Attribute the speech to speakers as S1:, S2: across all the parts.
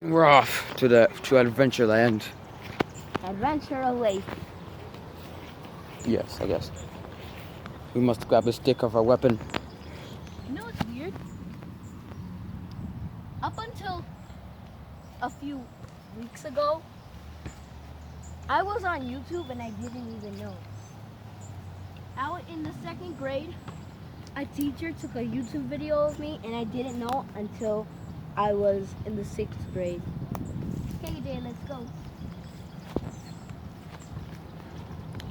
S1: We're off to Adventureland.
S2: Adventure Lake.
S1: Yes, I guess. We must grab a stick of our weapon.
S2: You know what's weird? Up until a few weeks ago, I was on YouTube and I didn't even know. Out in the second grade, a teacher took a YouTube video of me and I didn't know until I was in the 6th grade. Okay, Dad, let's go.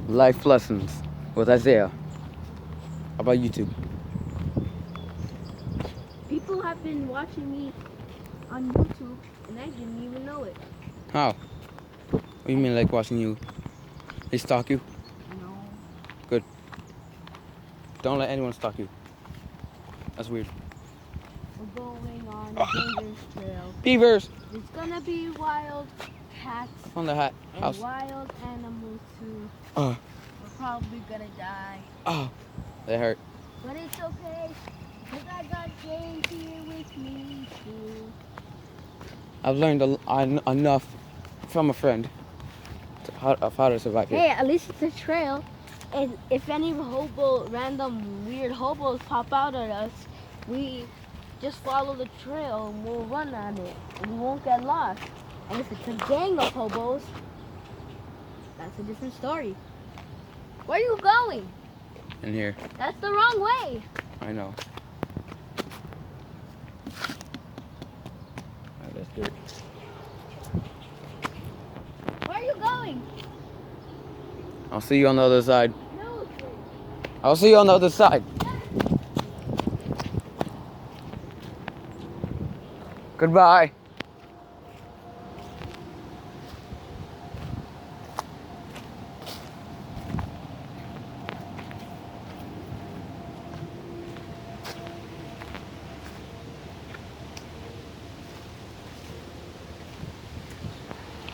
S1: Life lessons with Isaiah. How about YouTube?
S2: People have been watching me on YouTube and I didn't even know it.
S1: How? What do you mean, like watching you? They stalk you?
S2: No.
S1: Good. Don't let anyone stalk you. That's weird.
S2: We're going on a dangerous trail.
S1: Beavers!
S2: There's gonna be wild cats
S1: On the hat.
S2: and
S1: House.
S2: wild animals too.
S1: Oh,
S2: We're probably gonna die.
S1: oh, that hurt.
S2: But it's okay, because I got James here with me too.
S1: I've learned enough from a friend of how to survive here.
S2: Hey, at least it's a trail. And if any random weird hobos pop out at us, we just follow the trail and we'll run on it. And we won't get lost. And if it's a gang of hobos, that's a different story. Where are you going?
S1: In here.
S2: That's the wrong way.
S1: I know. Alright, let's do it.
S2: Where are you going?
S1: I'll see you on the other side.
S2: No.
S1: I'll see you on the other side. Goodbye.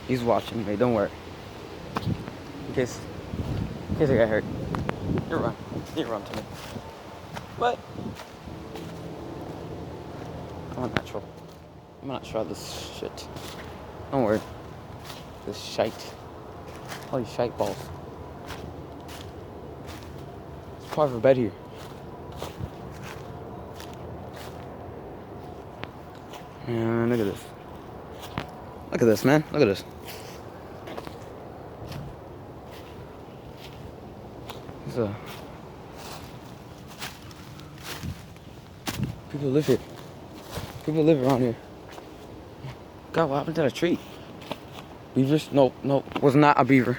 S1: He's watching me, don't worry. In case I get hurt. You run to me. But I'm not sure of this shit. Don't worry. This shite. All these shite balls. It's part of a bed here. And look at this. Look at this, man. Look at this. People live here. People live around here. God, what happened to that tree? Beavers? No, was not a beaver.